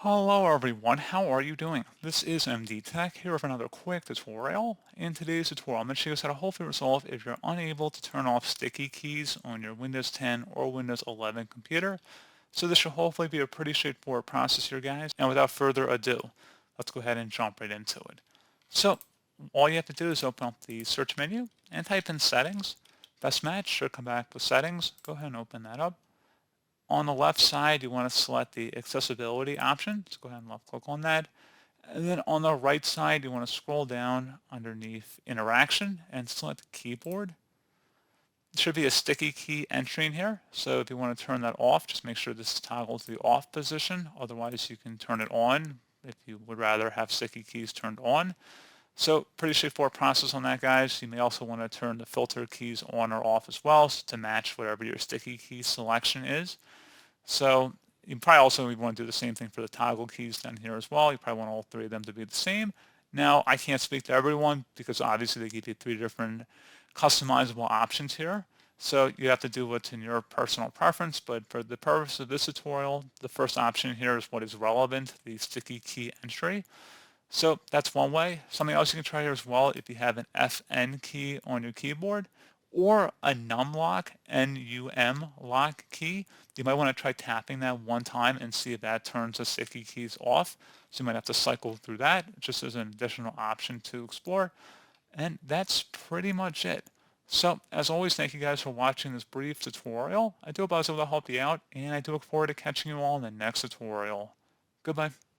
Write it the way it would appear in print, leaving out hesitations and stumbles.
Hello everyone, how are you doing? This is MD Tech here with another quick tutorial. In today's tutorial, I'm going to show you how to hopefully resolve if you're unable to turn off sticky keys on your Windows 10 or Windows 11 computer. So this should hopefully be a pretty straightforward process here, guys. And without further ado, let's go ahead and jump right into it. So all you have to do is open up the search menu and type in settings. Best match should come back with settings. Go ahead and open that up. On the left side, you want to select the accessibility option. So go ahead and left click on that. And then on the right side, you want to scroll down underneath interaction and select keyboard. There should be a sticky key entry in here. So if you want to turn that off, just make sure this toggles the off position. Otherwise, you can turn it on if you would rather have sticky keys turned on. So pretty straightforward process on that, guys. You may also want to turn the filter keys on or off as well to match whatever your sticky key selection is. So you probably also want to do the same thing for the toggle keys down here as well. You probably want all three of them to be the same. Now, I can't speak to everyone because obviously they give you three different customizable options here. So you have to do what's in your personal preference, but for the purpose of this tutorial, the first option here is what is relevant, the sticky key entry. So that's one way. Something else you can try here as well, if you have an FN key on your keyboard or a num lock, N-U-M lock key, you might want to try tapping that one time and see if that turns the sticky keys off. So you might have to cycle through that just as an additional option to explore. And that's pretty much it. So as always, thank you guys for watching this brief tutorial. I do hope I was able to help you out, and I do look forward to catching you all in the next tutorial. Goodbye.